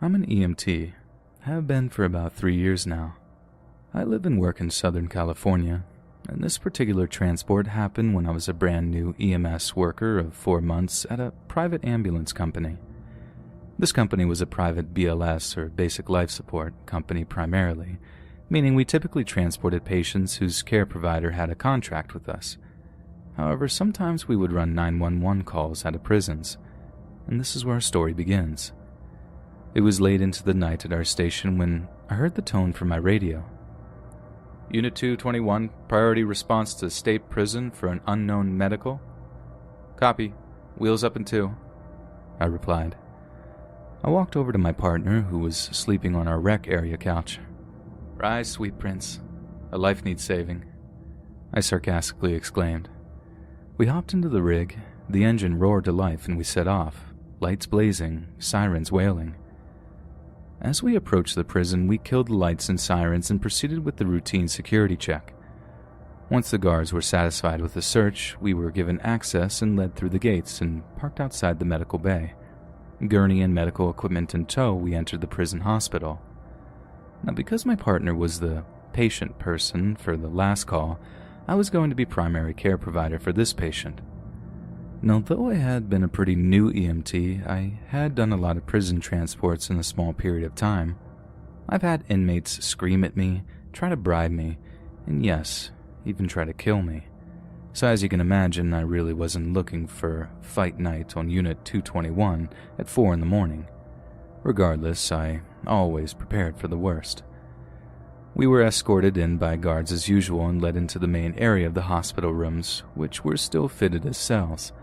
I'm an EMT, have been for about 3 years now. I live and work in Southern California, and this particular transport happened when I was a brand new EMS worker of 4 months at a private ambulance company. This company was a private BLS, or basic life support, company primarily, meaning we typically transported patients whose care provider had a contract with us. However, sometimes we would run 911 calls out of prisons, and this is where our story begins. It was late into the night at our station when I heard the tone from my radio. Unit 221, priority response to state prison for an unknown medical. Copy. Wheels up in 2. I replied. I walked over to my partner, who was sleeping on our rec area couch. Rise, sweet prince. A life needs saving, I sarcastically exclaimed. We hopped into the rig, the engine roared to life, and we set off, lights blazing, sirens wailing. As we approached the prison, we killed the lights and sirens and proceeded with the routine security check. Once the guards were satisfied with the search, we were given access and led through the gates and parked outside the medical bay. Gurney and medical equipment in tow, we entered the prison hospital. Now, because my partner was the patient person for the last call, I was going to be primary care provider for this patient. And although I had been a pretty new EMT, I had done a lot of prison transports in a small period of time. I've had inmates scream at me, try to bribe me, and yes, even try to kill me. So as you can imagine, I really wasn't looking for fight night on Unit 221 at 4 in the morning. Regardless, I always prepared for the worst. We were escorted in by guards as usual and led into the main area of the hospital rooms, which were still fitted as cells.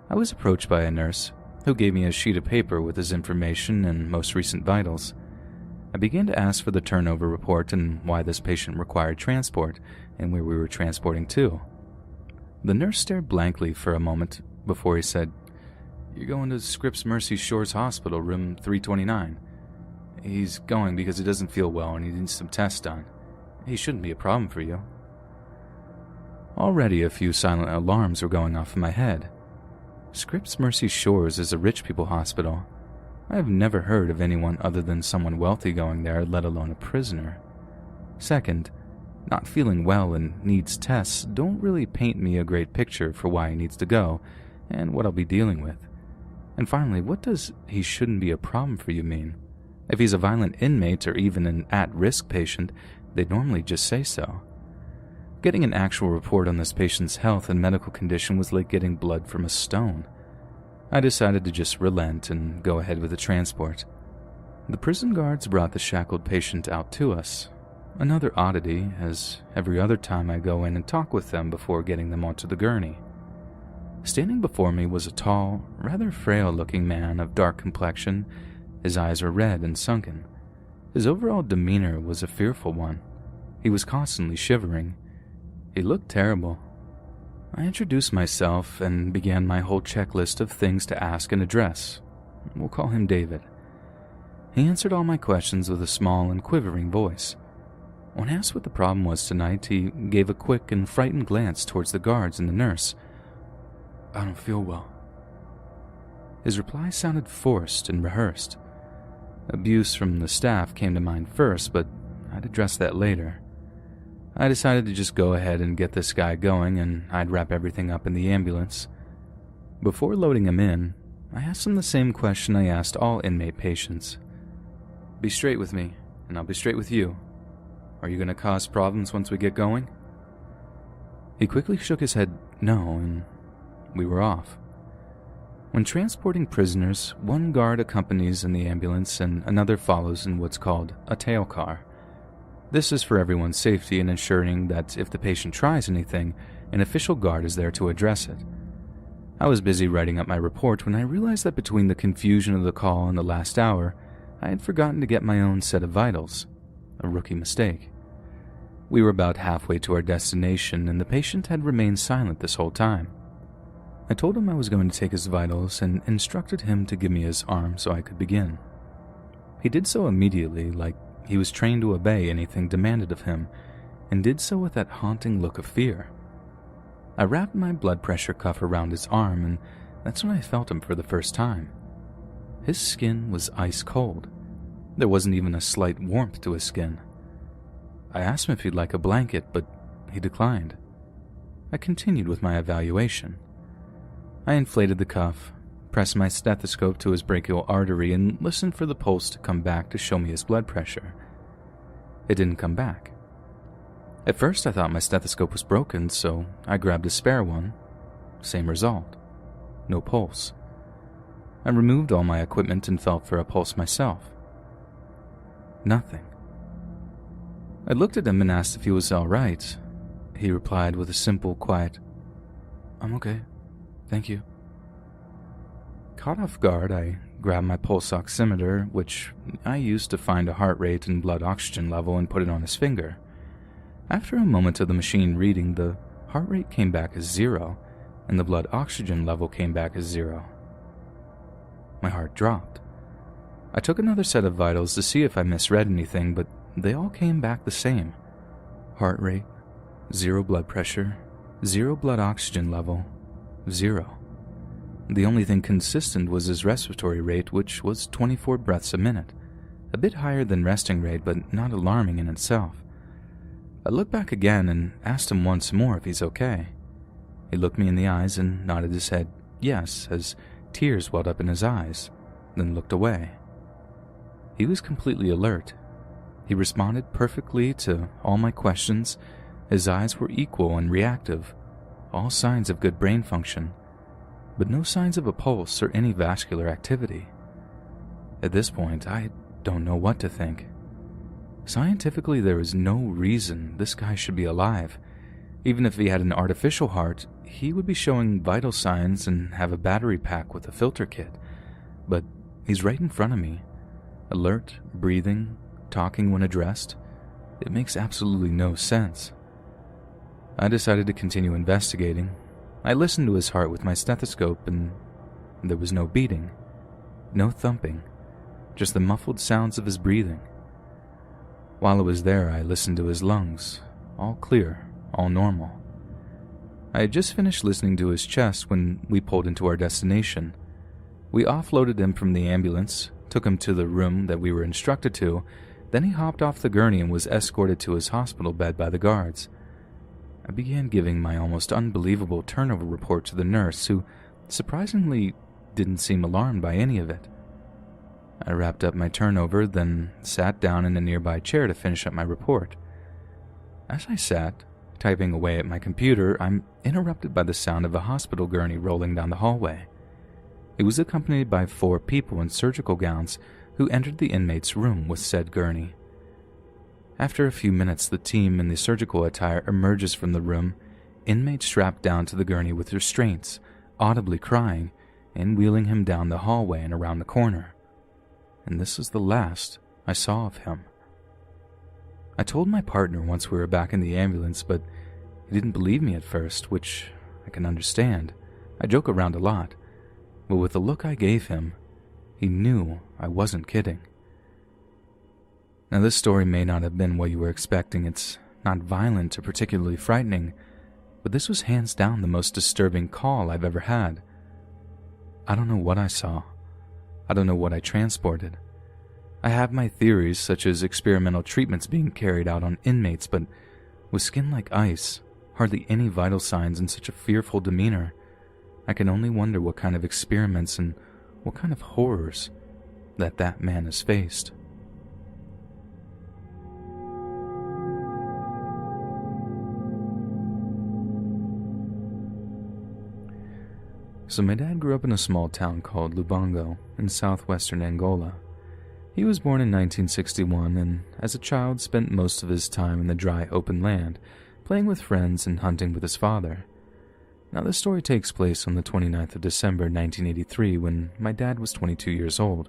I was approached by a nurse, who gave me a sheet of paper with his information and most recent vitals. I began to ask for the turnover report and why this patient required transport, and where we were transporting to. The nurse stared blankly for a moment before he said, You're going to Scripps Mercy Shores Hospital, room 329. He's going because he doesn't feel well and he needs some tests done. He shouldn't be a problem for you. Already a few silent alarms were going off in my head. Scripps Mercy Shores is a rich people hospital. I have never heard of anyone other than someone wealthy going there, let alone a prisoner. Second, not feeling well and needs tests don't really paint me a great picture for why he needs to go and what I'll be dealing with. And finally, what does he shouldn't be a problem for you mean? If he's a violent inmate or even an at-risk patient, they'd normally just say so. Getting an actual report on this patient's health and medical condition was like getting blood from a stone. I decided to just relent and go ahead with the transport. The prison guards brought the shackled patient out to us. Another oddity, as every other time I go in and talk with them before getting them onto the gurney. Standing before me was a tall, rather frail-looking man of dark complexion. His eyes were red and sunken. His overall demeanor was a fearful one. He was constantly shivering. He looked terrible. I introduced myself and began my whole checklist of things to ask and address. We'll call him David. He answered all my questions with a small and quivering voice. When asked what the problem was tonight, he gave a quick and frightened glance towards the guards and the nurse. I don't feel well. His reply sounded forced and rehearsed. Abuse from the staff came to mind first, but I'd address that later. I decided to just go ahead and get this guy going, and I'd wrap everything up in the ambulance. Before loading him in, I asked him the same question I asked all inmate patients. Be straight with me, and I'll be straight with you. Are you going to cause problems once we get going? He quickly shook his head no, and we were off. When transporting prisoners, one guard accompanies in the ambulance and another follows in what's called a tail car. This is for everyone's safety and ensuring that if the patient tries anything, an official guard is there to address it. I was busy writing up my report when I realized that between the confusion of the call and the last hour, I had forgotten to get my own set of vitals. A rookie mistake. We were about halfway to our destination and the patient had remained silent this whole time. I told him I was going to take his vitals and instructed him to give me his arm so I could begin. He did so immediately, like he was trained to obey anything demanded of him, and did so with that haunting look of fear. I wrapped my blood pressure cuff around his arm, and that's when I felt him for the first time. His skin was ice cold, There wasn't even a slight warmth to his skin. I asked him if he'd like a blanket, but he declined. I continued with my evaluation. I inflated the cuff, pressed my stethoscope to his brachial artery, and listened for the pulse to come back to show me his blood pressure. It didn't come back. At first I thought my stethoscope was broken, so I grabbed a spare one. Same result. No pulse. I removed all my equipment and felt for a pulse myself. Nothing. I looked at him and asked if he was all right. He replied with a simple, quiet, "I'm okay, thank you." Caught off guard, I grabbed my pulse oximeter, which I used to find a heart rate and blood oxygen level, and put it on his finger. After a moment of the machine reading, the heart rate came back as 0, and the blood oxygen level came back as 0. My heart dropped. I took another set of vitals to see if I misread anything, but they all came back the same. Heart rate, 0 blood pressure, 0 blood oxygen level, 0. The only thing consistent was his respiratory rate, which was 24 breaths a minute, a bit higher than resting rate, but not alarming in itself. I looked back again and asked him once more if he's okay. He looked me in the eyes and nodded his head yes, as tears welled up in his eyes, then looked away. He was completely alert. He responded perfectly to all my questions. His eyes were equal and reactive, all signs of good brain function, but no signs of a pulse or any vascular activity. At this point, I don't know what to think. Scientifically, there is no reason this guy should be alive. Even if he had an artificial heart, he would be showing vital signs and have a battery pack with a filter kit. But he's right in front of me, alert, breathing, talking when addressed. It makes absolutely no sense. I decided to continue investigating. I listened to his heart with my stethoscope, and there was no beating, no thumping, just the muffled sounds of his breathing. While I was there, I listened to his lungs, all clear, all normal. I had just finished listening to his chest when we pulled into our destination. We offloaded him from the ambulance, took him to the room that we were instructed to, then he hopped off the gurney and was escorted to his hospital bed by the guards. I began giving my almost unbelievable turnover report to the nurse, who surprisingly didn't seem alarmed by any of it. I wrapped up my turnover, then sat down in a nearby chair to finish up my report. As I sat, typing away at my computer, I'm interrupted by the sound of a hospital gurney rolling down the hallway. It was accompanied by 4 people in surgical gowns who entered the inmate's room with said gurney. After a few minutes, the team in the surgical attire emerges from the room, inmate strapped down to the gurney with restraints, audibly crying, and wheeling him down the hallway and around the corner. And this was the last I saw of him. I told my partner once we were back in the ambulance, but he didn't believe me at first, which I can understand. I joke around a lot, but with the look I gave him, he knew I wasn't kidding. Now, this story may not have been what you were expecting. It's not violent or particularly frightening, but this was hands down the most disturbing call I've ever had. I don't know what I saw. I don't know what I transported. I have my theories, such as experimental treatments being carried out on inmates, but with skin like ice, hardly any vital signs, and such a fearful demeanor, I can only wonder what kind of experiments and what kind of horrors that man has faced. So my dad grew up in a small town called Lubango in southwestern Angola. He was born in 1961 and as a child spent most of his time in the dry open land, playing with friends and hunting with his father. Now this story takes place on the 29th of December 1983 when my dad was 22 years old.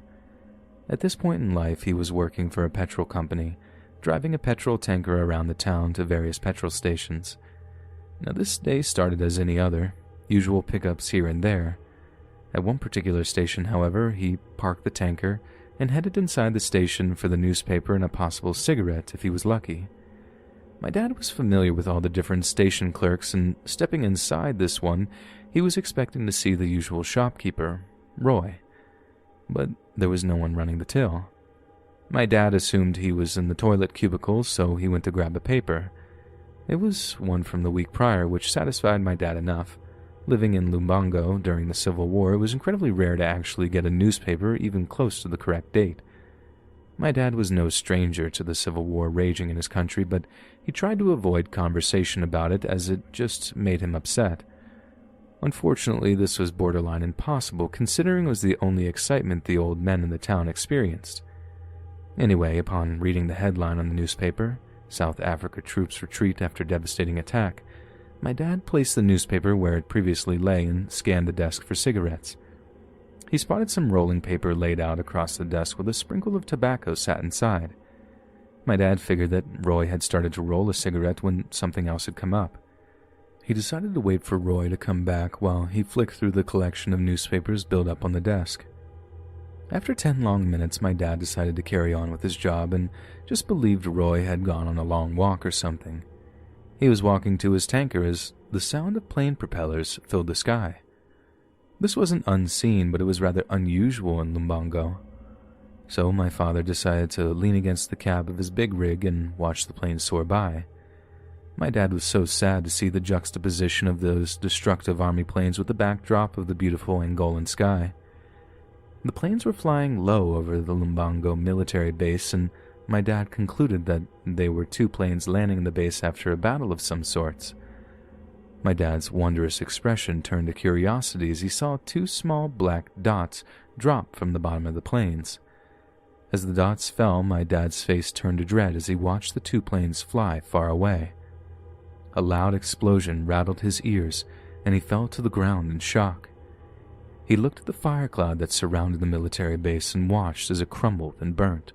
At this point in life he was working for a petrol company, driving a petrol tanker around the town to various petrol stations. Now this day started as any other, usual pickups here and there. At one particular station, however, he parked the tanker and headed inside the station for the newspaper and a possible cigarette if he was lucky. My dad was familiar with all the different station clerks, and stepping inside this one, he was expecting to see the usual shopkeeper, Roy. But there was no one running the till. My dad assumed he was in the toilet cubicle, so he went to grab a paper. It was one from the week prior, which satisfied my dad enough. Living in Lumbango during the Civil War, it was incredibly rare to actually get a newspaper even close to the correct date. My dad was no stranger to the Civil War raging in his country, but he tried to avoid conversation about it as it just made him upset. Unfortunately, this was borderline impossible, considering it was the only excitement the old men in the town experienced. Anyway, upon reading the headline on the newspaper, "South Africa Troops Retreat After Devastating Attack," my dad placed the newspaper where it previously lay and scanned the desk for cigarettes. He spotted some rolling paper laid out across the desk with a sprinkle of tobacco sat inside. My dad figured that Roy had started to roll a cigarette when something else had come up. He decided to wait for Roy to come back while he flicked through the collection of newspapers built up on the desk. After 10 long minutes, my dad decided to carry on with his job and just believed Roy had gone on a long walk or something. He was walking to his tanker as the sound of plane propellers filled the sky. This wasn't unseen, but it was rather unusual in Lumbango. So my father decided to lean against the cab of his big rig and watch the plane soar by. My dad was so sad to see the juxtaposition of those destructive army planes with the backdrop of the beautiful Angolan sky. The planes were flying low over the Lumbango military base, and my dad concluded that they were 2 planes landing in the base after a battle of some sorts. My dad's wondrous expression turned to curiosity as he saw 2 small black dots drop from the bottom of the planes. As the dots fell, my dad's face turned to dread as he watched the 2 planes fly far away. A loud explosion rattled his ears, and he fell to the ground in shock. He looked at the fire cloud that surrounded the military base and watched as it crumbled and burnt.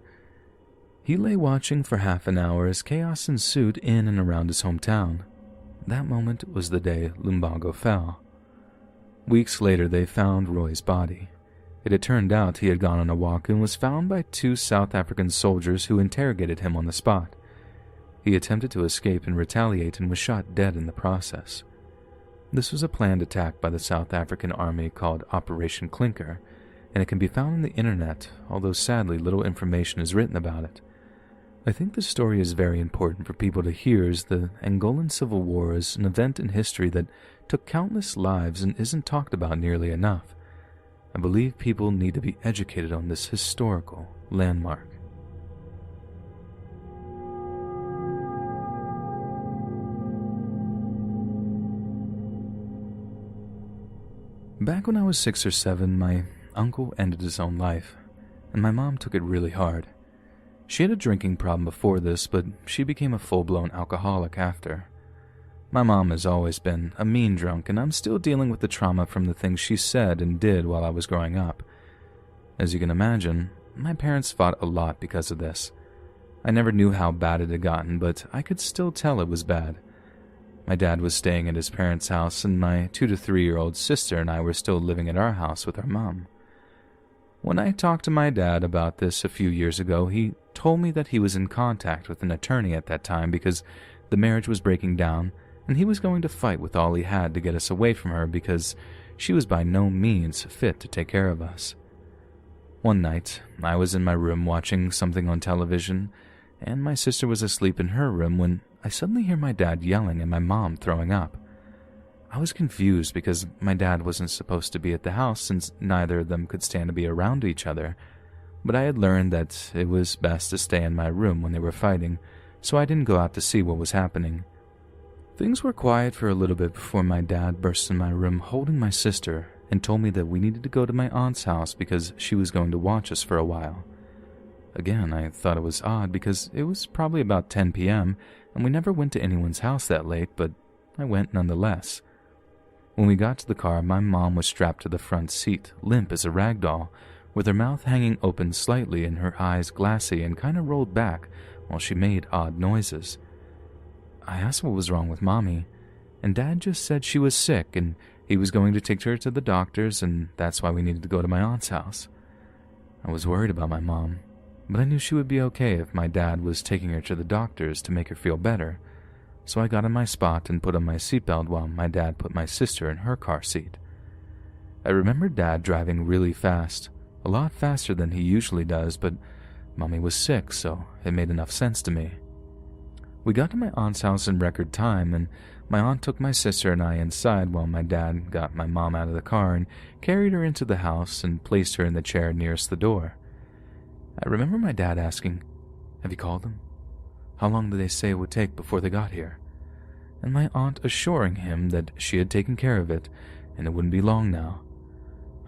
He lay watching for half an hour as chaos ensued in and around his hometown. That moment was the day Lumbango fell. Weeks later, they found Roy's body. It had turned out he had gone on a walk and was found by 2 South African soldiers who interrogated him on the spot. He attempted to escape and retaliate and was shot dead in the process. This was a planned attack by the South African Army called Operation Clinker, and it can be found on the internet, although sadly little information is written about it. I think this story is very important for people to hear, as the Angolan Civil War is an event in history that took countless lives and isn't talked about nearly enough. I believe people need to be educated on this historical landmark. Back when I was 6 or 7, my uncle ended his own life, and my mom took it really hard. She had a drinking problem before this, but she became a full-blown alcoholic after. My mom has always been a mean drunk, and I'm still dealing with the trauma from the things she said and did while I was growing up. As you can imagine, my parents fought a lot because of this. I never knew how bad it had gotten, but I could still tell it was bad. My dad was staying at his parents' house, and my 2 to 3-year-old sister and I were still living at our house with our mom. When I talked to my dad about this a few years ago, he told me that he was in contact with an attorney at that time because the marriage was breaking down, and he was going to fight with all he had to get us away from her because she was by no means fit to take care of us. One night, I was in my room watching something on television, and my sister was asleep in her room when I suddenly hear my dad yelling and my mom throwing up. I was confused because my dad wasn't supposed to be at the house since neither of them could stand to be around each other, but I had learned that it was best to stay in my room when they were fighting, so I didn't go out to see what was happening. Things were quiet for a little bit before my dad burst in my room holding my sister and told me that we needed to go to my aunt's house because she was going to watch us for a while. Again, I thought it was odd because it was probably about 10 p.m., and we never went to anyone's house that late, but I went nonetheless. When we got to the car, my mom was strapped to the front seat, limp as a rag doll, with her mouth hanging open slightly and her eyes glassy and kind of rolled back while she made odd noises. I asked what was wrong with Mommy, and Dad just said she was sick and he was going to take her to the doctors, and that's why we needed to go to my aunt's house. I was worried about my mom, but I knew she would be okay if my dad was taking her to the doctors to make her feel better, so I got in my spot and put on my seatbelt while my dad put my sister in her car seat. I remember Dad driving really fast, a lot faster than he usually does, but Mommy was sick, so it made enough sense to me. We got to my aunt's house in record time, and my aunt took my sister and I inside while my dad got my mom out of the car and carried her into the house and placed her in the chair nearest the door. I remember my dad asking, "Have you called them? How long did they say it would take before they got here?" And my aunt assuring him that she had taken care of it and it wouldn't be long now.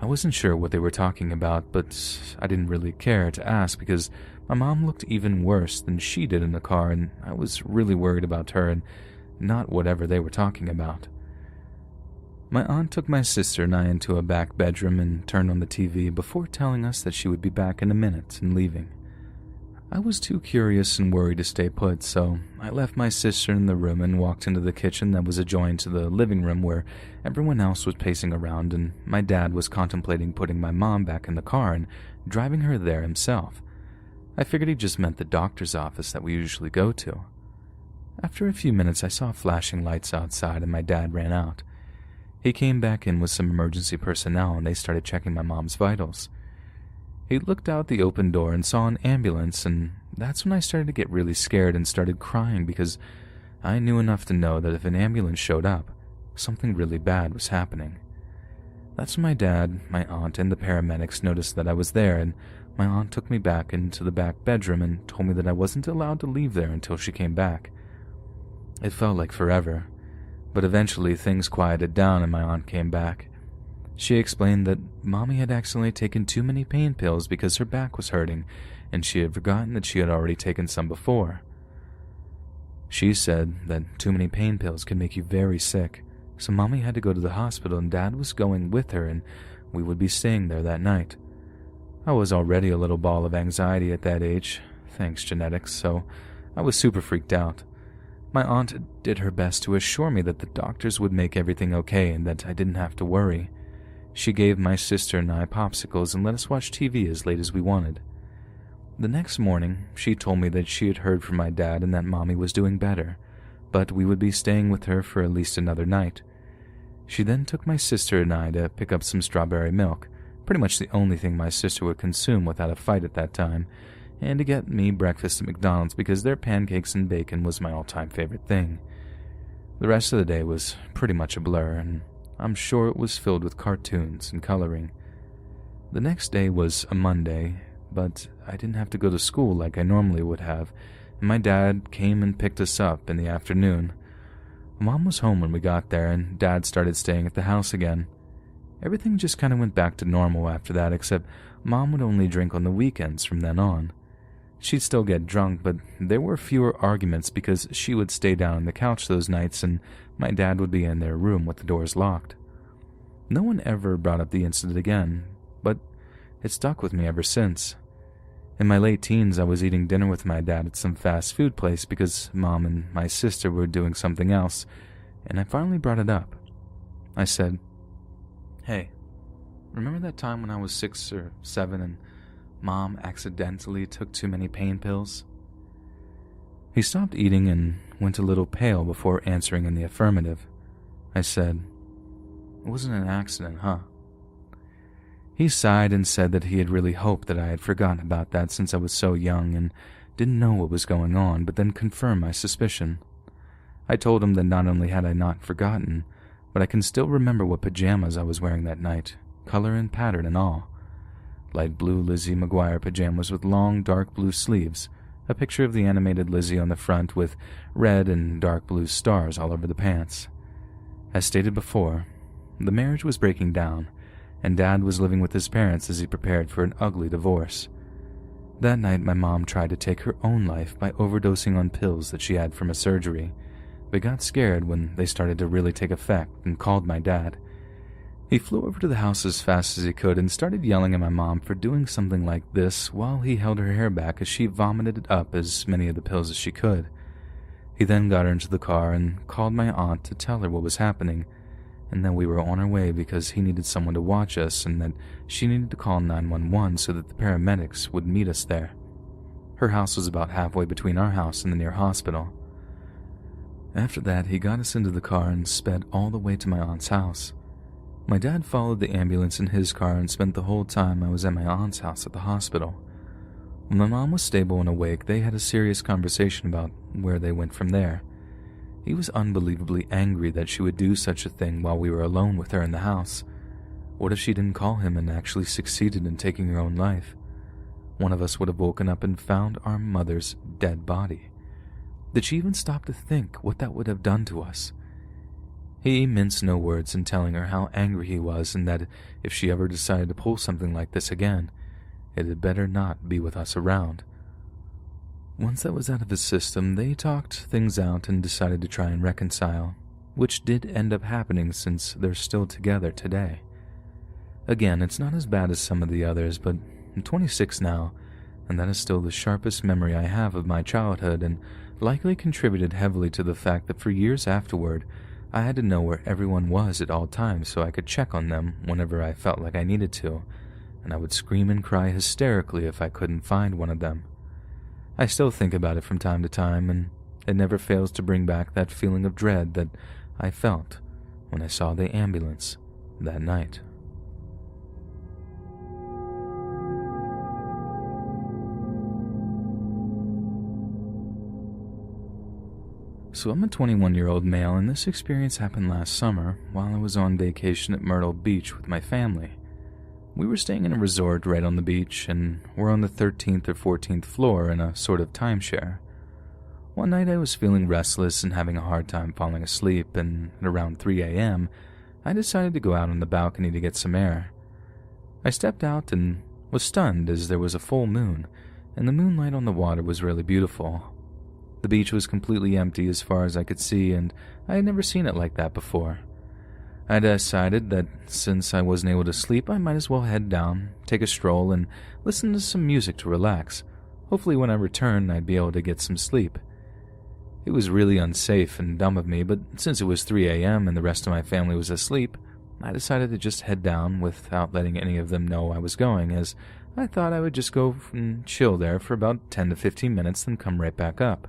I wasn't sure what they were talking about, but I didn't really care to ask because my mom looked even worse than she did in the car, and I was really worried about her and not whatever they were talking about. My aunt took my sister and I into a back bedroom and turned on the TV before telling us that she would be back in a minute and leaving. I was too curious and worried to stay put, so I left my sister in the room and walked into the kitchen that was adjoined to the living room where everyone else was pacing around, and my dad was contemplating putting my mom back in the car and driving her there himself. I figured he just meant the doctor's office that we usually go to. After a few minutes, I saw flashing lights outside and my dad ran out. He came back in with some emergency personnel and they started checking my mom's vitals. He looked out the open door and saw an ambulance, and that's when I started to get really scared and started crying because I knew enough to know that if an ambulance showed up, something really bad was happening. That's when my dad, my aunt, and the paramedics noticed that I was there, and my aunt took me back into the back bedroom and told me that I wasn't allowed to leave there until she came back. It felt like forever, but eventually things quieted down and my aunt came back. She explained that Mommy had accidentally taken too many pain pills because her back was hurting, and she had forgotten that she had already taken some before. She said that too many pain pills can make you very sick, so Mommy had to go to the hospital and Dad was going with her and we would be staying there that night. I was already a little ball of anxiety at that age, thanks genetics, so I was super freaked out. My aunt did her best to assure me that the doctors would make everything okay and that I didn't have to worry. She gave my sister and I popsicles and let us watch TV as late as we wanted. The next morning, she told me that she had heard from my dad and that Mommy was doing better, but we would be staying with her for at least another night. She then took my sister and I to pick up some strawberry milk, pretty much the only thing my sister would consume without a fight at that time, and to get me breakfast at McDonald's because their pancakes and bacon was my all-time favorite thing. The rest of the day was pretty much a blur, and I'm sure it was filled with cartoons and coloring. The next day was a Monday, but I didn't have to go to school like I normally would have, and my dad came and picked us up in the afternoon. Mom was home when we got there, and Dad started staying at the house again. Everything just kind of went back to normal after that, except Mom would only drink on the weekends from then on. She'd still get drunk, but there were fewer arguments because she would stay down on the couch those nights and my dad would be in their room with the doors locked. No one ever brought up the incident again, but it stuck with me ever since. In my late teens, I was eating dinner with my dad at some fast food place because Mom and my sister were doing something else, and I finally brought it up. I said, "Hey, remember that time when I was 6 or 7 and Mom accidentally took too many pain pills?" He stopped eating and went a little pale before answering in the affirmative. I said, "It wasn't an accident, huh?" He sighed and said that he had really hoped that I had forgotten about that since I was so young and didn't know what was going on, but then confirmed my suspicion. I told him that not only had I not forgotten, but I can still remember what pajamas I was wearing that night, color and pattern and all. Light blue Lizzie McGuire pajamas with long dark blue sleeves, a picture of the animated Lizzie on the front with red and dark blue stars all over the pants. As stated before, the marriage was breaking down, and Dad was living with his parents as he prepared for an ugly divorce. That night, my mom tried to take her own life by overdosing on pills that she had from a surgery, but got scared when they started to really take effect and called my dad. He flew over to the house as fast as he could and started yelling at my mom for doing something like this while he held her hair back as she vomited up as many of the pills as she could. He then got her into the car and called my aunt to tell her what was happening, and that we were on our way because he needed someone to watch us and that she needed to call 911 so that the paramedics would meet us there. Her house was about halfway between our house and the near hospital. After that, he got us into the car and sped all the way to my aunt's house. My dad followed the ambulance in his car and spent the whole time I was at my aunt's house at the hospital. When my mom was stable and awake, they had a serious conversation about where they went from there. He was unbelievably angry that she would do such a thing while we were alone with her in the house. What if she didn't call him and actually succeeded in taking her own life? One of us would have woken up and found our mother's dead body. Did she even stop to think what that would have done to us? He minced no words in telling her how angry he was and that if she ever decided to pull something like this again, it had better not be with us around. Once that was out of his system, they talked things out and decided to try and reconcile, which did end up happening since they're still together today. Again, it's not as bad as some of the others, but I'm 26 now, and that is still the sharpest memory I have of my childhood and likely contributed heavily to the fact that for years afterward, I had to know where everyone was at all times so I could check on them whenever I felt like I needed to, and I would scream and cry hysterically if I couldn't find one of them. I still think about it from time to time, and it never fails to bring back that feeling of dread that I felt when I saw the ambulance that night. So I'm a 21-year-old male, and this experience happened last summer while I was on vacation at Myrtle Beach with my family. We were staying in a resort right on the beach, and we're on the 13th or 14th floor in a sort of timeshare. One night I was feeling restless and having a hard time falling asleep, and at around 3 a.m., I decided to go out on the balcony to get some air. I stepped out and was stunned as there was a full moon, and the moonlight on the water was really beautiful. The beach was completely empty as far as I could see, and I had never seen it like that before. I decided that since I wasn't able to sleep, I might as well head down, take a stroll, and listen to some music to relax. Hopefully when I returned, I'd be able to get some sleep. It was really unsafe and dumb of me, but since it was 3 a.m. and the rest of my family was asleep, I decided to just head down without letting any of them know I was going, as I thought I would just go and chill there for about 10 to 15 minutes, then come right back up.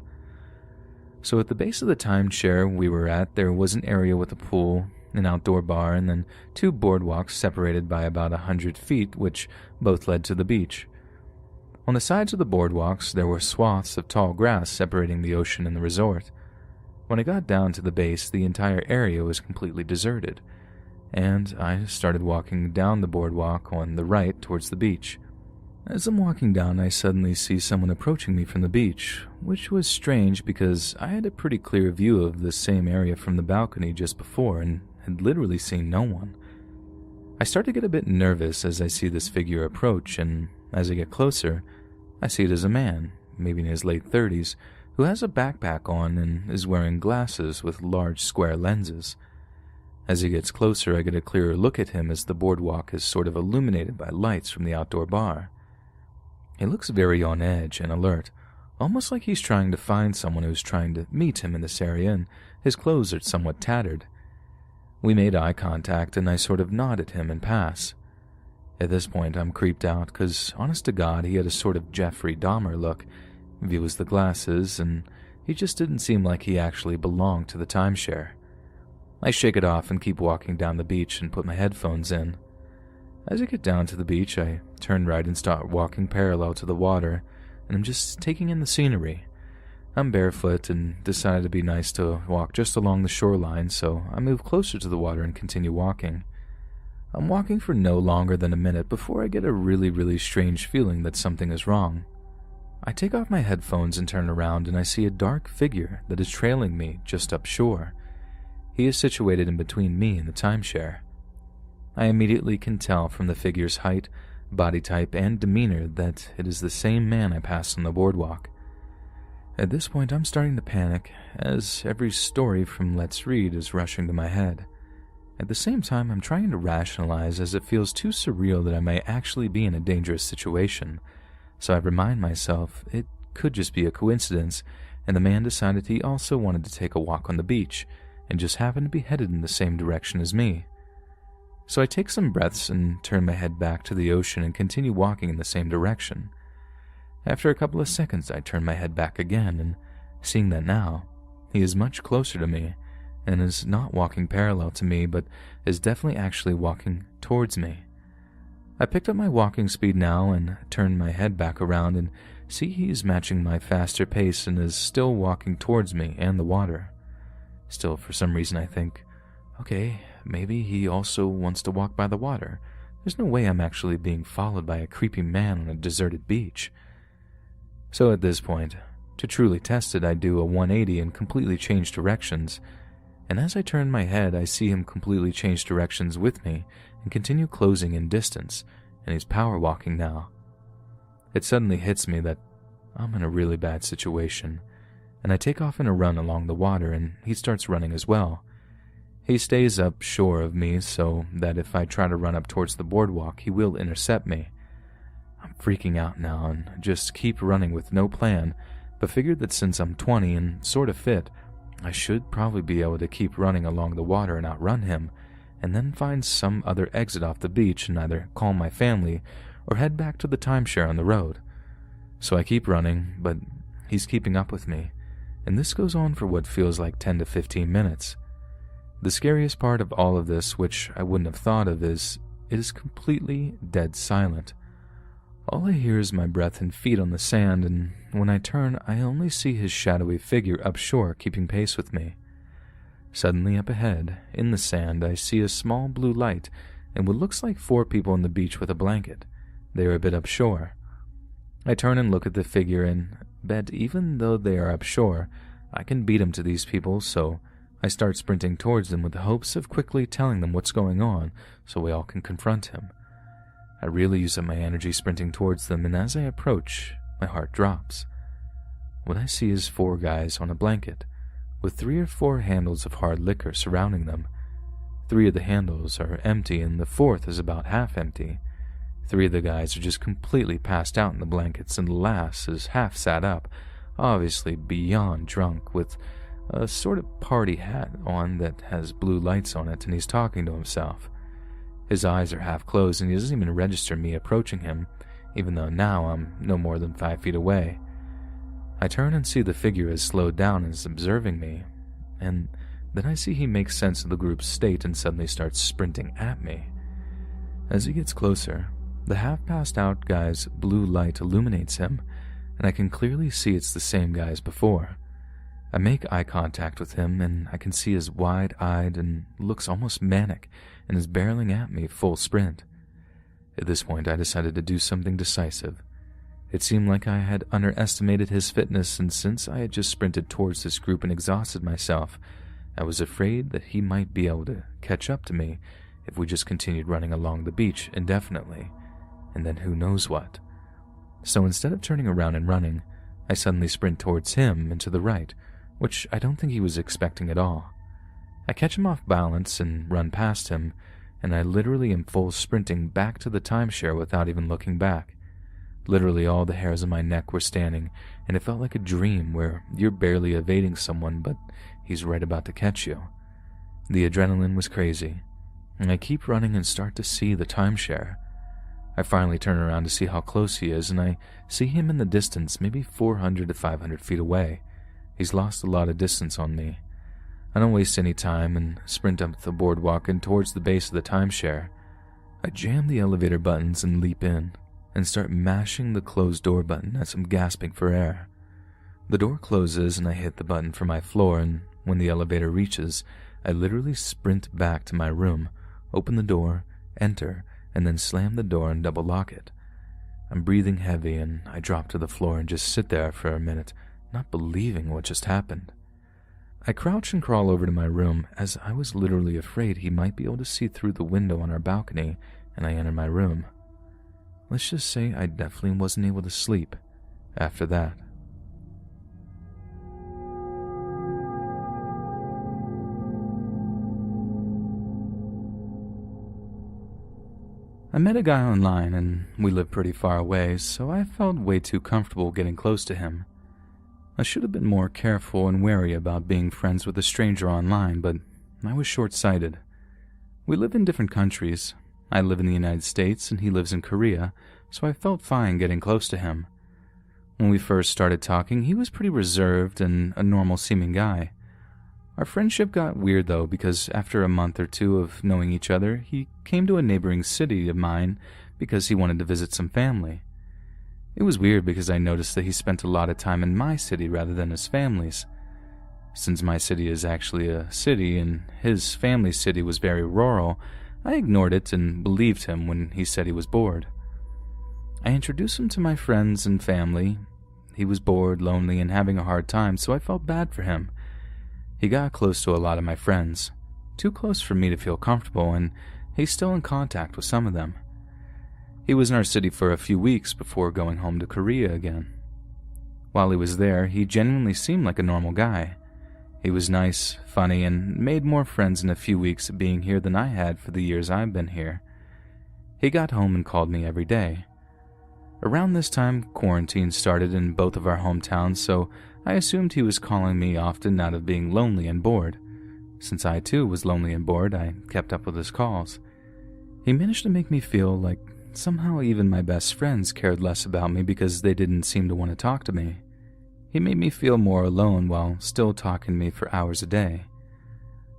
So at the base of the timeshare we were at, there was an area with a pool, an outdoor bar, and then 2 boardwalks separated by about 100 feet, which both led to the beach. On the sides of the boardwalks, there were swaths of tall grass separating the ocean and the resort. When I got down to the base, the entire area was completely deserted, and I started walking down the boardwalk on the right towards the beach. As I'm walking down, I suddenly see someone approaching me from the beach, which was strange because I had a pretty clear view of the same area from the balcony just before and had literally seen no one. I start to get a bit nervous as I see this figure approach, and as I get closer, I see it as a man, maybe in his late 30s, who has a backpack on and is wearing glasses with large square lenses. As he gets closer, I get a clearer look at him as the boardwalk is sort of illuminated by lights from the outdoor bar. He looks very on edge and alert, almost like he's trying to find someone who's trying to meet him in this area, and his clothes are somewhat tattered. We made eye contact, and I sort of nod at him and pass. At this point, I'm creeped out, because honest to God, he had a sort of Jeffrey Dahmer look, if he was the glasses, and he just didn't seem like he actually belonged to the timeshare. I shake it off and keep walking down the beach and put my headphones in. As I get down to the beach, I turn right and start walking parallel to the water, and I'm just taking in the scenery. I'm barefoot and decided to be nice to walk just along the shoreline, so I move closer to the water and continue walking. I'm walking for no longer than a minute before I get a really strange feeling that something is wrong. I take off my headphones and turn around, and I see a dark figure that is trailing me just upshore. He is situated in between me and the timeshare. I immediately can tell from the figure's height, body type, and demeanor that it is the same man I passed on the boardwalk. At this point, I'm starting to panic, as every story from Let's Read is rushing to my head. At the same time, I'm trying to rationalize, as it feels too surreal that I may actually be in a dangerous situation, so I remind myself it could just be a coincidence, and the man decided he also wanted to take a walk on the beach, and just happened to be headed in the same direction as me. So I take some breaths and turn my head back to the ocean and continue walking in the same direction. After a couple of seconds, I turn my head back again, and seeing that now, he is much closer to me, and is not walking parallel to me, but is definitely actually walking towards me. I picked up my walking speed now and turned my head back around and see he's matching my faster pace and is still walking towards me and the water. Still, for some reason, I think, okay, maybe he also wants to walk by the water. There's no way I'm actually being followed by a creepy man on a deserted beach. So at this point, to truly test it, I do a 180 and completely change directions. And as I turn my head, I see him completely change directions with me and continue closing in distance, and he's power walking now. It suddenly hits me that I'm in a really bad situation, and I take off in a run along the water, and he starts running as well. He stays up shore of me so that if I try to run up towards the boardwalk, he will intercept me. I'm freaking out now and just keep running with no plan, but figured that since I'm 20 and sort of fit, I should probably be able to keep running along the water and outrun him, and then find some other exit off the beach and either call my family or head back to the timeshare on the road. So I keep running, but he's keeping up with me, and this goes on for what feels like 10 to 15 minutes. The scariest part of all of this, which I wouldn't have thought of, is it is completely dead silent. All I hear is my breath and feet on the sand, and when I turn, I only see his shadowy figure up shore keeping pace with me. Suddenly up ahead, in the sand, I see a small blue light and what looks like 4 people on the beach with a blanket. They are a bit up shore. I turn and look at the figure and bet even though they are up shore, I can beat him to these people, so I start sprinting towards them with the hopes of quickly telling them what's going on so we all can confront him. I really use up my energy sprinting towards them, and as I approach, my heart drops. What I see is 4 guys on a blanket, with 3 or 4 handles of hard liquor surrounding them. 3 of the handles are empty, and the 4th is about half empty. 3 of the guys are just completely passed out in the blankets, and the last is half sat up, obviously beyond drunk, with a sort of party hat on that has blue lights on it, and he's talking to himself. His eyes are half closed, and he doesn't even register me approaching him, even though now I'm no more than 5 feet away. I turn and see the figure has slowed down and is observing me, and then I see he makes sense of the group's state and suddenly starts sprinting at me. As he gets closer, the half-passed out guy's blue light illuminates him, and I can clearly see it's the same guy as before. I make eye contact with him, and I can see he's wide-eyed and looks almost manic and is barreling at me full sprint. At this point, I decided to do something decisive. It seemed like I had underestimated his fitness, and since I had just sprinted towards this group and exhausted myself, I was afraid that he might be able to catch up to me if we just continued running along the beach indefinitely, and then who knows what. So instead of turning around and running, I suddenly sprint towards him and to the right, which I don't think he was expecting at all. I catch him off balance and run past him, and I literally am full sprinting back to the timeshare without even looking back. Literally all the hairs on my neck were standing, and it felt like a dream where you're barely evading someone, but he's right about to catch you. The adrenaline was crazy, and I keep running and start to see the timeshare. I finally turn around to see how close he is, and I see him in the distance, maybe 400 to 500 feet away. He's lost a lot of distance on me. I don't waste any time and sprint up the boardwalk and towards the base of the timeshare. I jam the elevator buttons and leap in, and start mashing the closed door button as I'm gasping for air. The door closes and I hit the button for my floor, and when the elevator reaches, I literally sprint back to my room, open the door, enter, and then slam the door and double lock it. I'm breathing heavy and I drop to the floor and just sit there for a minute, not believing what just happened. I crouch and crawl over to my room as I was literally afraid he might be able to see through the window on our balcony, and I enter my room. Let's just say I definitely wasn't able to sleep after that. I met a guy online and we lived pretty far away, so I felt way too comfortable getting close to him. I should have been more careful and wary about being friends with a stranger online, but I was short-sighted. We live in different countries. I live in the United States and he lives in Korea, so I felt fine getting close to him. When we first started talking, he was pretty reserved and a normal-seeming guy. Our friendship got weird though, because after a month or 2 of knowing each other, he came to a neighboring city of mine because he wanted to visit some family. It was weird because I noticed that he spent a lot of time in my city rather than his family's. Since my city is actually a city and his family's city was very rural, I ignored it and believed him when he said he was bored. I introduced him to my friends and family. He was bored, lonely, and having a hard time, so I felt bad for him. He got close to a lot of my friends, too close for me to feel comfortable, and he's still in contact with some of them. He was in our city for a few weeks before going home to Korea again. While he was there, he genuinely seemed like a normal guy. He was nice, funny, and made more friends in a few weeks of being here than I had for the years I've been here. He got home and called me every day. Around this time, quarantine started in both of our hometowns, so I assumed he was calling me often out of being lonely and bored. Since I too was lonely and bored, I kept up with his calls. He managed to make me feel like somehow even my best friends cared less about me because they didn't seem to want to talk to me. He made me feel more alone while still talking to me for hours a day.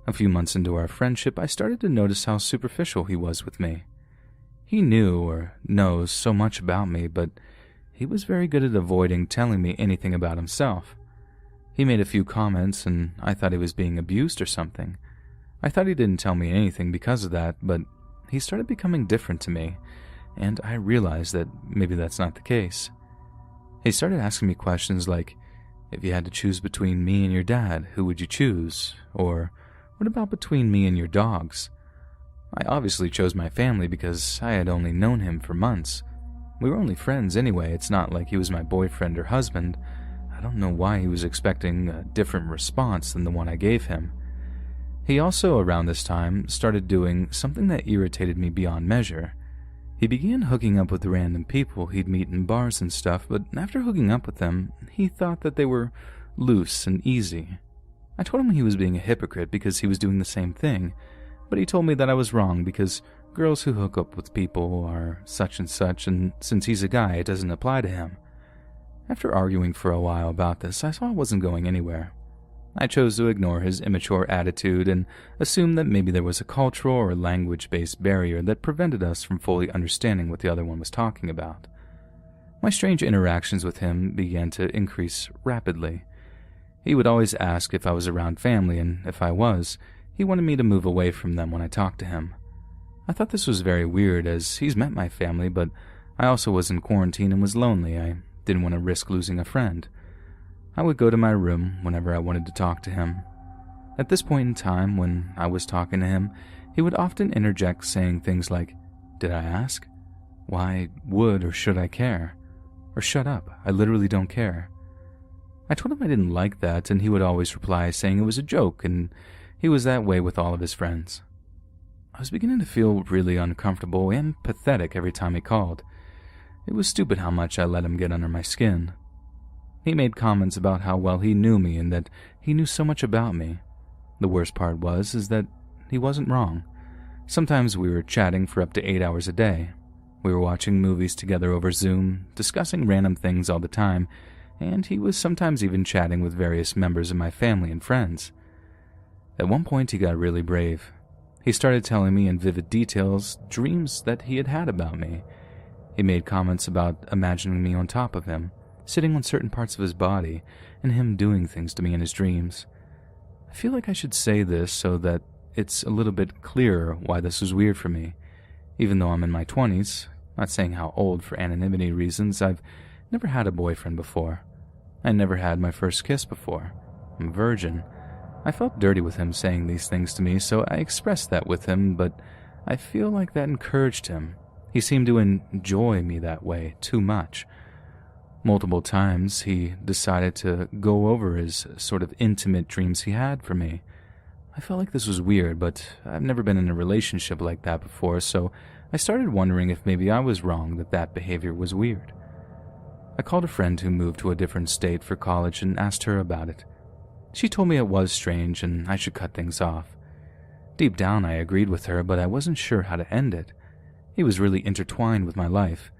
A few months into our friendship, I started to notice how superficial he was with me. He knew or knows so much about me, but he was very good at avoiding telling me anything about himself. He made a few comments, and I thought he was being abused or something. I thought he didn't tell me anything because of that, but he started becoming different to me, and I realized that maybe that's not the case. He started asking me questions like, if you had to choose between me and your dad, who would you choose? Or, what about between me and your dogs? I obviously chose my family because I had only known him for months. We were only friends anyway, it's not like he was my boyfriend or husband. I don't know why he was expecting a different response than the one I gave him. He also, around this time, started doing something that irritated me beyond measure. He began hooking up with random people he'd meet in bars and stuff, but after hooking up with them, he thought that they were loose and easy. I told him he was being a hypocrite because he was doing the same thing, but he told me that I was wrong because girls who hook up with people are such, and since he's a guy, it doesn't apply to him. After arguing for a while about this, I saw it wasn't going anywhere. I chose to ignore his immature attitude and assume that maybe there was a cultural or language-based barrier that prevented us from fully understanding what the other one was talking about. My strange interactions with him began to increase rapidly. He would always ask if I was around family, and if I was, he wanted me to move away from them when I talked to him. I thought this was very weird, as he's met my family, but I also was in quarantine and was lonely. I didn't want to risk losing a friend. I would go to my room whenever I wanted to talk to him. At this point in time, when I was talking to him, he would often interject saying things like, "Did I ask? Why would or should I care? Or shut up, I literally don't care." I told him I didn't like that, and he would always reply saying it was a joke, and he was that way with all of his friends. I was beginning to feel really uncomfortable and pathetic every time he called. It was stupid how much I let him get under my skin. He made comments about how well he knew me and that he knew so much about me. The worst part is that he wasn't wrong. Sometimes we were chatting for up to 8 hours a day. We were watching movies together over Zoom, discussing random things all the time, and he was sometimes even chatting with various members of my family and friends. At one point he got really brave. He started telling me in vivid details dreams that he had had about me. He made comments about imagining me on top of him, sitting on certain parts of his body, and him doing things to me in his dreams. I feel like I should say this so that it's a little bit clearer why this was weird for me. Even though I'm in my 20s, not saying how old for anonymity reasons, I've never had a boyfriend before. I never had my first kiss before. I'm a virgin. I felt dirty with him saying these things to me, so I expressed that with him, but I feel like that encouraged him. He seemed to enjoy me that way too much. Multiple times, he decided to go over his sort of intimate dreams he had for me. I felt like this was weird, but I've never been in a relationship like that before, so I started wondering if maybe I was wrong that behavior was weird. I called a friend who moved to a different state for college and asked her about it. She told me it was strange and I should cut things off. Deep down, I agreed with her, but I wasn't sure how to end it. He was really intertwined with my life.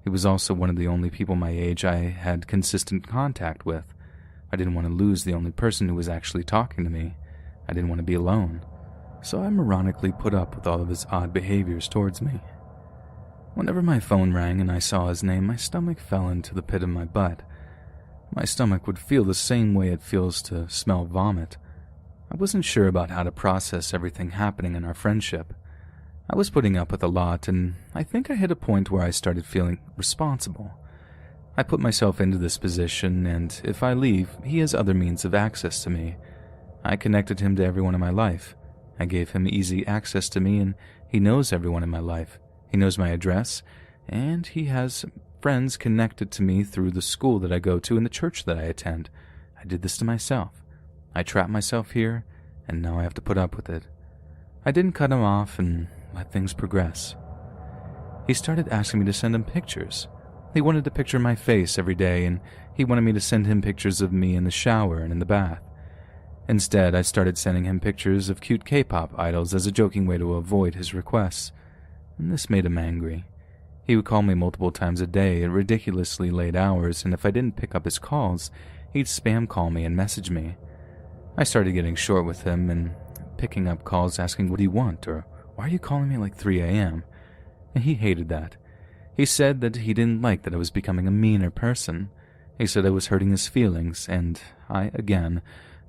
He was also one of the only people my age I had consistent contact with. I didn't want to lose the only person who was actually talking to me. I didn't want to be alone. So I moronically put up with all of his odd behaviors towards me. Whenever my phone rang and I saw his name, my stomach fell into the pit of my butt. My stomach would feel the same way it feels to smell vomit. I wasn't sure about how to process everything happening in our friendship. I was putting up with a lot, and I think I hit a point where I started feeling responsible. I put myself into this position, and if I leave, he has other means of access to me. I connected him to everyone in my life. I gave him easy access to me, and he knows everyone in my life. He knows my address, and he has friends connected to me through the school that I go to and the church that I attend. I did this to myself. I trapped myself here, and now I have to put up with it. I didn't cut him off and let things progress. He started asking me to send him pictures. He wanted to picture my face every day, and he wanted me to send him pictures of me in the shower and in the bath. Instead, I started sending him pictures of cute K-pop idols as a joking way to avoid his requests, and this made him angry. He would call me multiple times a day at ridiculously late hours, and if I didn't pick up his calls, he'd spam call me and message me. I started getting short with him and picking up calls asking, "What do you want?" or "Why are you calling me like 3 a.m.?" And he hated that. He said that he didn't like that I was becoming a meaner person. He said I was hurting his feelings, and I, again,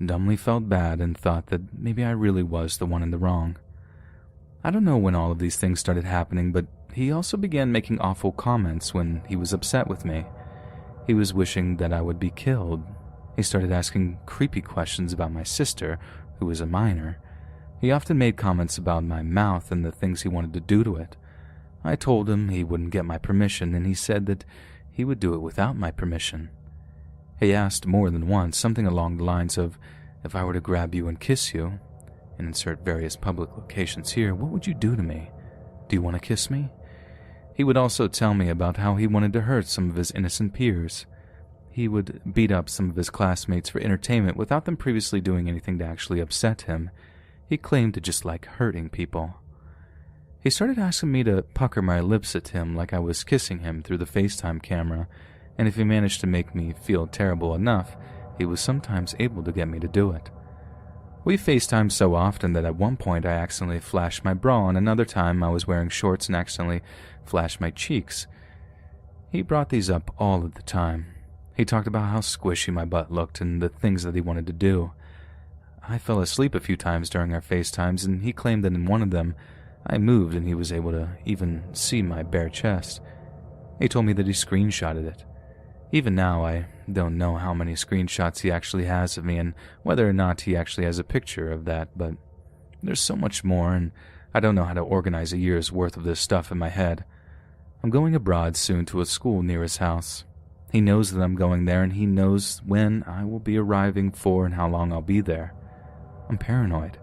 dumbly felt bad and thought that maybe I really was the one in the wrong. I don't know when all of these things started happening, but he also began making awful comments when he was upset with me. He was wishing that I would be killed. He started asking creepy questions about my sister, who was a minor. He often made comments about my mouth and the things he wanted to do to it. I told him he wouldn't get my permission, and he said that he would do it without my permission. He asked more than once something along the lines of, "If I were to grab you and kiss you, and insert various public locations here, what would you do to me? Do you want to kiss me?" He would also tell me about how he wanted to hurt some of his innocent peers. He would beat up some of his classmates for entertainment without them previously doing anything to actually upset him. He claimed to just like hurting people. He started asking me to pucker my lips at him like I was kissing him through the FaceTime camera, and if he managed to make me feel terrible enough, he was sometimes able to get me to do it. We FaceTimed so often that at one point I accidentally flashed my bra, and another time I was wearing shorts and accidentally flashed my cheeks. He brought these up all of the time. He talked about how squishy my butt looked and the things that he wanted to do. I fell asleep a few times during our FaceTimes, and he claimed that in one of them, I moved and he was able to even see my bare chest. He told me that he screenshotted it. Even now, I don't know how many screenshots he actually has of me and whether or not he actually has a picture of that, but there's so much more, and I don't know how to organize a year's worth of this stuff in my head. I'm going abroad soon to a school near his house. He knows that I'm going there, and he knows when I will be arriving for and how long I'll be there. I'm paranoid.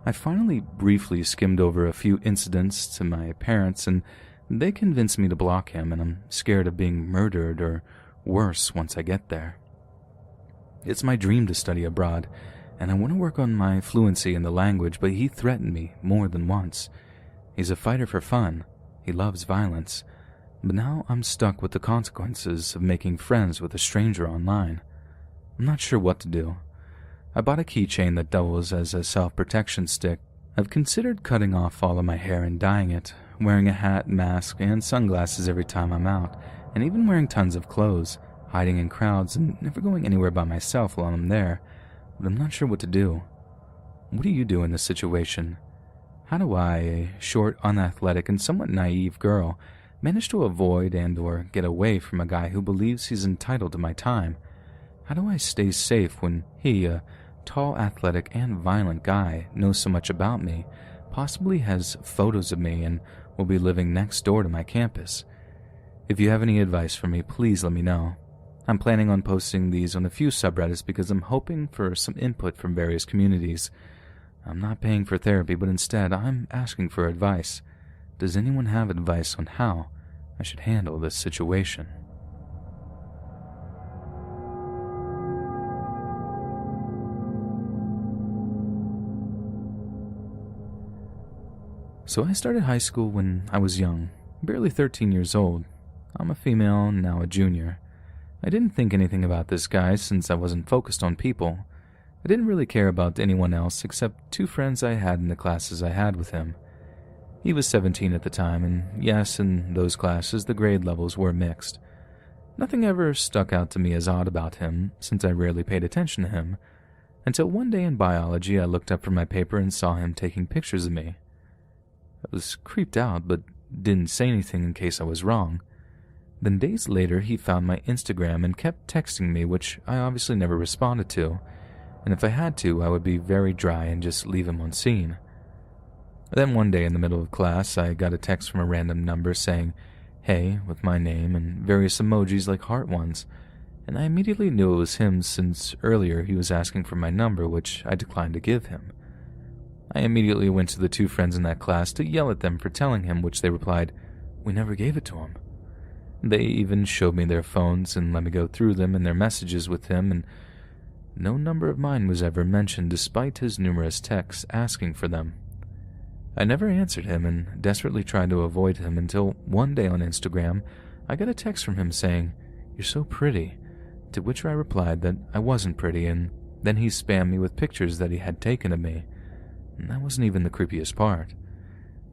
I finally briefly skimmed over a few incidents to my parents, and they convinced me to block him, and I'm scared of being murdered or worse once I get there. It's my dream to study abroad, and I want to work on my fluency in the language, but he threatened me more than once. He's a fighter for fun. He loves violence. But now I'm stuck with the consequences of making friends with a stranger online. I'm not sure what to do. I bought a keychain that doubles as a self-protection stick. I've considered cutting off all of my hair and dyeing it, wearing a hat, mask, and sunglasses every time I'm out, and even wearing tons of clothes, hiding in crowds, and never going anywhere by myself while I'm there. But I'm not sure what to do. What do you do in this situation? How do I, a short, unathletic, and somewhat naive girl, manage to avoid and/or get away from a guy who believes he's entitled to my time? How do I stay safe when he, a tall, athletic, and violent guy, knows so much about me, possibly has photos of me, and will be living next door to my campus? If you have any advice for me, please let me know. I'm planning on posting these on a few subreddits because I'm hoping for some input from various communities. I'm not paying for therapy, but instead I'm asking for advice. Does anyone have advice on how I should handle this situation? So I started high school when I was young, barely 13 years old. I'm a female, now a junior. I didn't think anything about this guy since I wasn't focused on people. I didn't really care about anyone else except 2 friends I had in the classes I had with him. He was 17 at the time, and yes, in those classes the grade levels were mixed. Nothing ever stuck out to me as odd about him, since I rarely paid attention to him, until one day in biology I looked up from my paper and saw him taking pictures of me. I was creeped out, but didn't say anything in case I was wrong. Then days later he found my Instagram and kept texting me, which I obviously never responded to, and if I had to, I would be very dry and just leave him on scene. Then one day in the middle of class, I got a text from a random number saying, "Hey," with my name and various emojis like heart ones, and I immediately knew it was him since earlier he was asking for my number, which I declined to give him. I immediately went to the two friends in that class to yell at them for telling him, which they replied, "We never gave it to him." They even showed me their phones and let me go through them and their messages with him, and no number of mine was ever mentioned despite his numerous texts asking for them. I never answered him and desperately tried to avoid him until one day on Instagram, I got a text from him saying, "You're so pretty," to which I replied that I wasn't pretty, and then he spammed me with pictures that he had taken of me. And that wasn't even the creepiest part.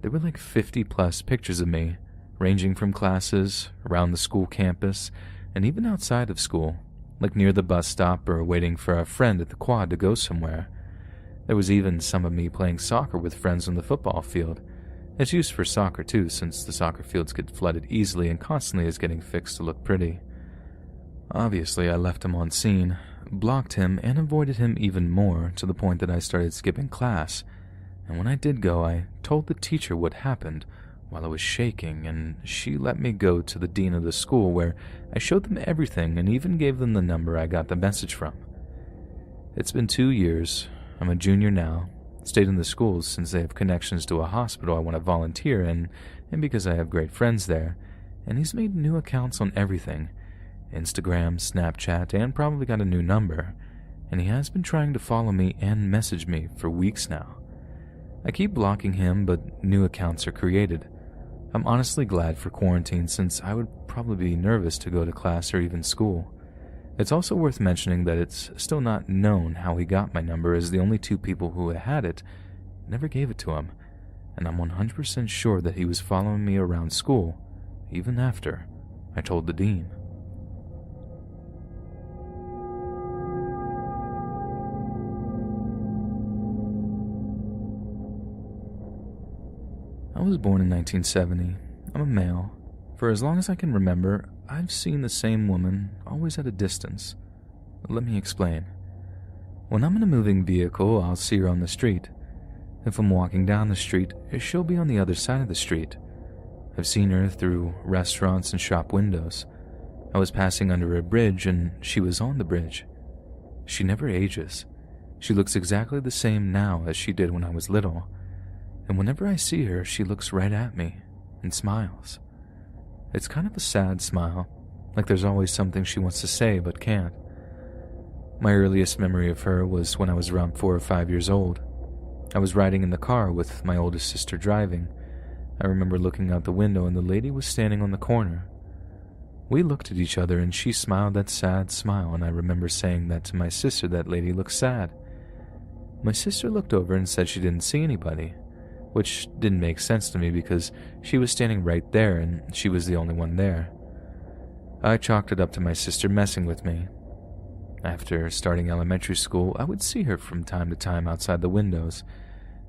There were like 50 plus pictures of me, ranging from classes, around the school campus, and even outside of school, like near the bus stop or waiting for a friend at the quad to go somewhere. There was even some of me playing soccer with friends on the football field. It's used for soccer too, since the soccer fields get flooded easily and constantly is getting fixed to look pretty. Obviously, I left him on scene, blocked him, and avoided him even more, to the point that I started skipping class. And when I did go, I told the teacher what happened while I was shaking, and she let me go to the dean of the school, where I showed them everything and even gave them the number I got the message from. It's been 2 years. I'm a junior now, stayed in the schools since they have connections to a hospital I want to volunteer in, and because I have great friends there, and he's made new accounts on everything, Instagram, Snapchat, and probably got a new number, and he has been trying to follow me and message me for weeks now. I keep blocking him, but new accounts are created. I'm honestly glad for quarantine, since I would probably be nervous to go to class or even school. It's also worth mentioning that it's still not known how he got my number, as the only two people who had it never gave it to him, and I'm 100% sure that he was following me around school, even after I told the dean. I was born in 1970. I'm a male. For as long as I can remember, I've seen the same woman, always at a distance. Let me explain. When I'm in a moving vehicle, I'll see her on the street. If I'm walking down the street, she'll be on the other side of the street. I've seen her through restaurants and shop windows. I was passing under a bridge, and she was on the bridge. She never ages. She looks exactly the same now as she did when I was little. And whenever I see her, she looks right at me and smiles. It's kind of a sad smile, like there's always something she wants to say but can't. My earliest memory of her was when I was around 4 or 5 years old. I was riding in the car with my oldest sister driving. I remember looking out the window and the lady was standing on the corner. We looked at each other and she smiled that sad smile, and I remember saying that to my sister, "That lady looks sad." My sister looked over and said she didn't see anybody, which didn't make sense to me because she was standing right there and she was the only one there. I chalked it up to my sister messing with me. After starting elementary school, I would see her from time to time outside the windows,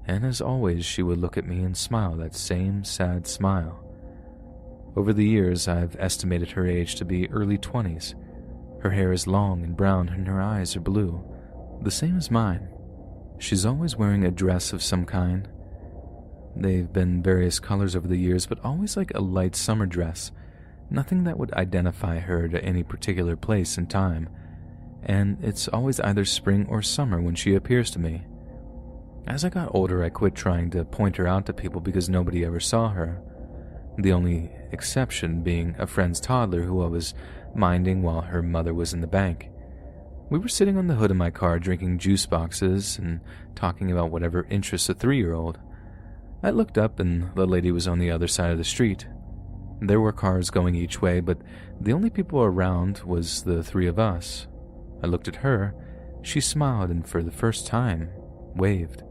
and as always, she would look at me and smile that same sad smile. Over the years, I've estimated her age to be early 20s. Her hair is long and brown and her eyes are blue, the same as mine. She's always wearing a dress of some kind. They've been various colors over the years, but always like a light summer dress, nothing that would identify her to any particular place and time, and it's always either spring or summer when she appears to me. As I got older, I quit trying to point her out to people because nobody ever saw her, the only exception being a friend's toddler who I was minding while her mother was in the bank. We were sitting on the hood of my car drinking juice boxes and talking about whatever interests a 3-year-old. I looked up and the lady was on the other side of the street. There were cars going each way, but the only people around was the 3 of us. I looked at her, she smiled and for the first time, waved.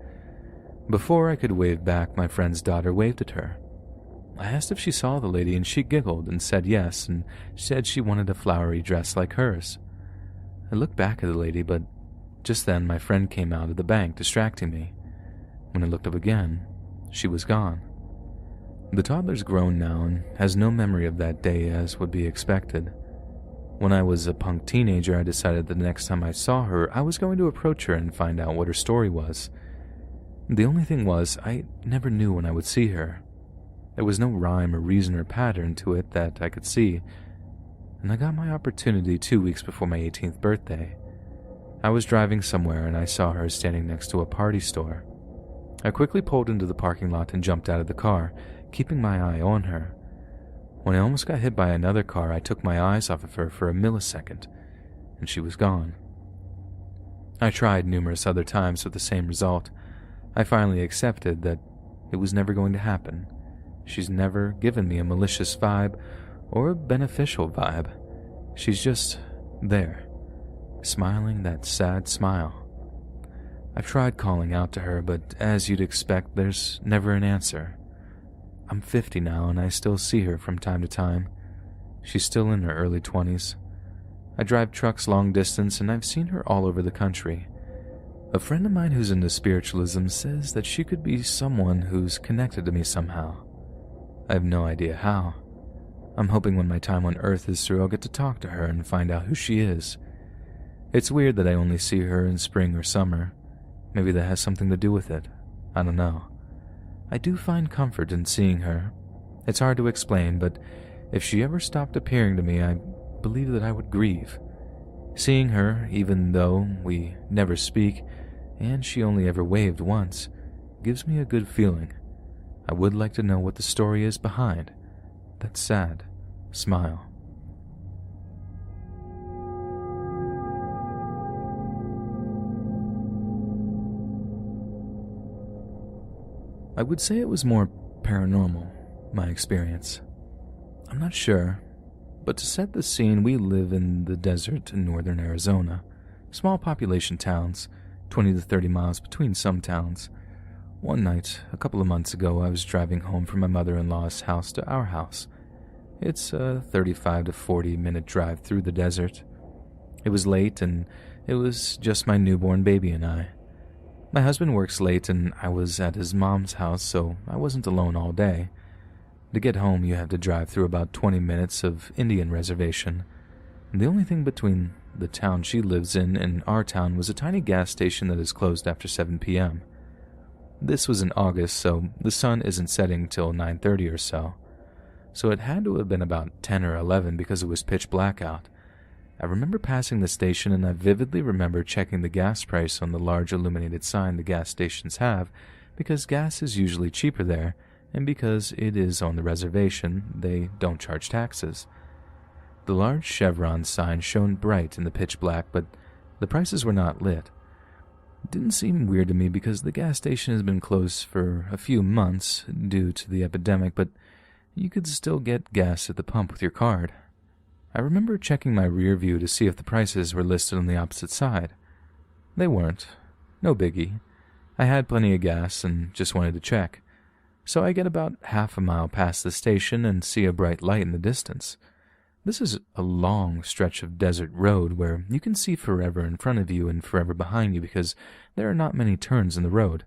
Before I could wave back, my friend's daughter waved at her. I asked if she saw the lady, and she giggled and said yes, and said she wanted a flowery dress like hers. I looked back at the lady, but just then my friend came out of the bank, distracting me. When I looked up again, she was gone. The toddler's grown now and has no memory of that day, as would be expected. When I was a punk teenager, I decided that the next time I saw her, I was going to approach her and find out what her story was. The only thing was, I never knew when I would see her. There was no rhyme or reason or pattern to it that I could see, and I got my opportunity 2 weeks before my 18th birthday. I was driving somewhere and I saw her standing next to a party store. I quickly pulled into the parking lot and jumped out of the car, keeping my eye on her. When I almost got hit by another car, I took my eyes off of her for a millisecond, and she was gone. I tried numerous other times with the same result. I finally accepted that it was never going to happen. She's never given me a malicious vibe or a beneficial vibe. She's just there, smiling that sad smile. I've tried calling out to her, but as you'd expect, there's never an answer. I'm 50 now, and I still see her from time to time. She's still in her early 20s. I drive trucks long distance, and I've seen her all over the country. A friend of mine who's into spiritualism says that she could be someone who's connected to me somehow. I have no idea how. I'm hoping when my time on Earth is through, I'll get to talk to her and find out who she is. It's weird that I only see her in spring or summer. Maybe that has something to do with it. I don't know. I do find comfort in seeing her. It's hard to explain, but if she ever stopped appearing to me, I believe that I would grieve. Seeing her, even though we never speak, and she only ever waved once, gives me a good feeling. I would like to know what the story is behind that sad smile. I would say it was more paranormal, my experience. I'm not sure, but to set the scene, we live in the desert in northern Arizona. Small population towns, 20 to 30 miles between some towns. One night, a couple of months ago, I was driving home from my mother-in-law's house to our house. It's a 35 to 40-minute drive through the desert. It was late, and it was just my newborn baby and I. My husband works late, and I was at his mom's house, so I wasn't alone all day. To get home, you have to drive through about 20 minutes of Indian reservation. The only thing between the town she lives in and our town was a tiny gas station that is closed after 7 p.m. This was in August, so the sun isn't setting till 9:30 or so. So it had to have been about 10 or 11 because it was pitch black out. I remember passing the station, and I vividly remember checking the gas price on the large illuminated sign the gas stations have, because gas is usually cheaper there, and because it is on the reservation, they don't charge taxes. The large chevron sign shone bright in the pitch black, but the prices were not lit. It didn't seem weird to me because the gas station has been closed for a few months due to the epidemic, but you could still get gas at the pump with your card. I remember checking my rear view to see if the prices were listed on the opposite side. They weren't. No biggie. I had plenty of gas and just wanted to check. So I get about half a mile past the station and see a bright light in the distance. This is a long stretch of desert road where you can see forever in front of you and forever behind you because there are not many turns in the road.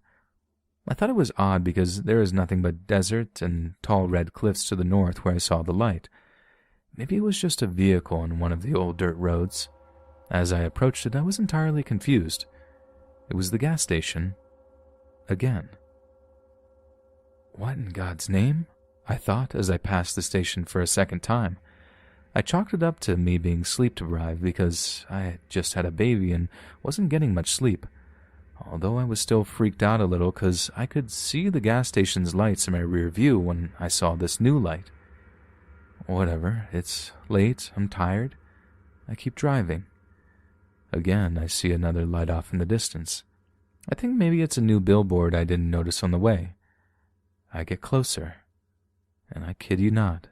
I thought it was odd because there is nothing but desert and tall red cliffs to the north where I saw the light. Maybe it was just a vehicle on one of the old dirt roads. As I approached it, I was entirely confused. It was the gas station. Again. What in God's name? I thought as I passed the station for a second time. I chalked it up to me being sleep-deprived because I had just had a baby and wasn't getting much sleep. Although I was still freaked out a little because I could see the gas station's lights in my rear view when I saw this new light. Whatever, it's late, I'm tired. I keep driving. Again, I see another light off in the distance. I think maybe it's a new billboard I didn't notice on the way. I get closer, and I kid you not,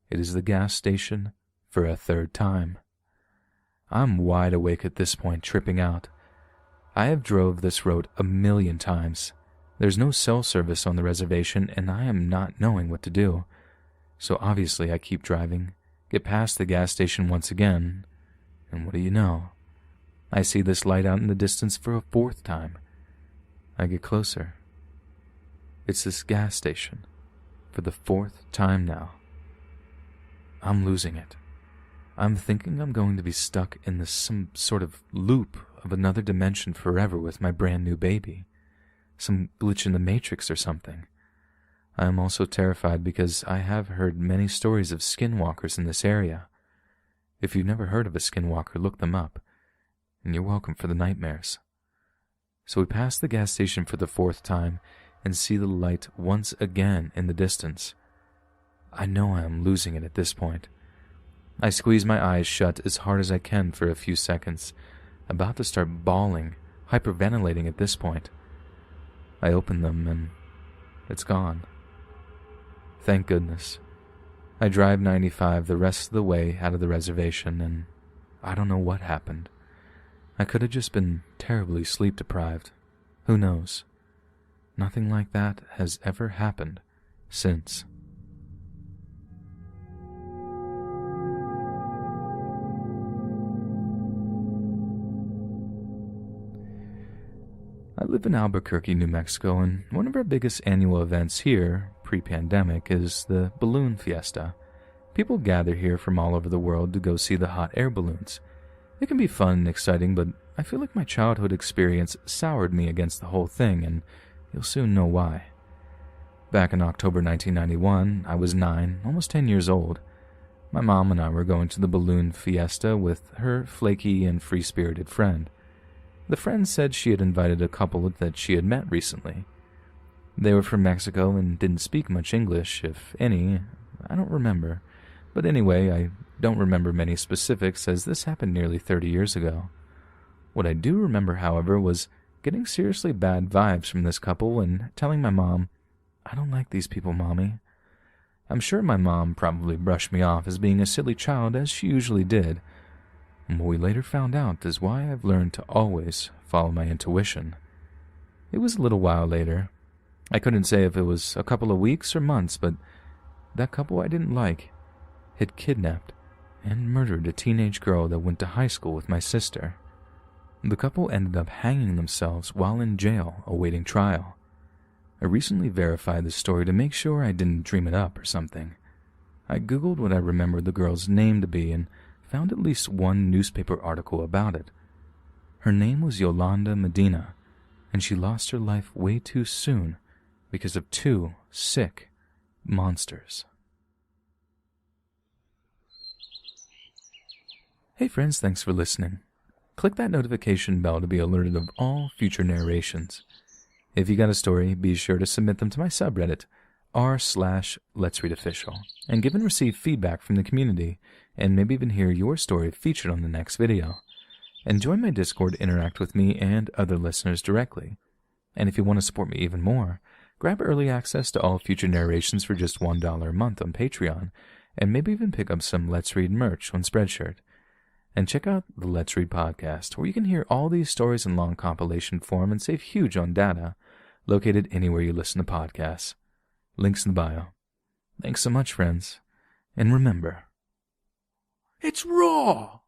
it is the gas station for a third time. I'm wide awake at this point, tripping out. I have drove this road 1,000,000 times. There's no cell service on the reservation, and I am not knowing what to do. So obviously I keep driving, get past the gas station once again, and what do you know? I see this light out in the distance for a fourth time. I get closer. It's this gas station, for the fourth time now. I'm losing it. I'm thinking I'm going to be stuck in some sort of loop of another dimension forever with my brand new baby. Some glitch in the Matrix or something. I am also terrified because I have heard many stories of skinwalkers in this area. If you've never heard of a skinwalker, look them up, and you're welcome for the nightmares. So we pass the gas station for the fourth time and see the light once again in the distance. I know I am losing it at this point. I squeeze my eyes shut as hard as I can for a few seconds, about to start bawling, hyperventilating at this point. I open them and it's gone. Thank goodness. I drive 95 the rest of the way out of the reservation, and I don't know what happened. I could have just been terribly sleep deprived. Who knows? Nothing like that has ever happened since. I live in Albuquerque, New Mexico, and one of our biggest annual events here, pre-pandemic, is the Balloon Fiesta. People gather here from all over the world to go see the hot air balloons. It can be fun and exciting, but I feel like my childhood experience soured me against the whole thing, and you'll soon know why. Back in October 1991, I was 9, almost 10 years old. My mom and I were going to the Balloon Fiesta with her flaky and free-spirited friend. The friend said she had invited a couple that she had met recently. They were from Mexico and didn't speak much English, if any. I don't remember. But anyway, I don't remember many specifics, as this happened nearly 30 years ago. What I do remember, however, was getting seriously bad vibes from this couple and telling my mom, "I don't like these people, Mommy." I'm sure my mom probably brushed me off as being a silly child, as she usually did. And what we later found out is why I've learned to always follow my intuition. It was a little while later. I couldn't say if it was a couple of weeks or months, but that couple I didn't like had kidnapped and murdered a teenage girl that went to high school with my sister. The couple ended up hanging themselves while in jail awaiting trial. I recently verified the story to make sure I didn't dream it up or something. I googled what I remembered the girl's name to be and found at least one newspaper article about it. Her name was Yolanda Medina, and she lost her life way too soon because of 2 sick monsters. Hey friends, thanks for listening. Click that notification bell to be alerted of all future narrations. If you got a story, be sure to submit them to my subreddit, r/Let'sReadOfficial, and give and receive feedback from the community, and maybe even hear your story featured on the next video. And join my Discord to interact with me and other listeners directly. And if you want to support me even more, grab early access to all future narrations for just $1 a month on Patreon, and maybe even pick up some Let's Read merch on Spreadshirt. And check out the Let's Read podcast, where you can hear all these stories in long compilation form and save huge on data, located anywhere you listen to podcasts. Links in the bio. Thanks so much, friends. And remember, it's raw!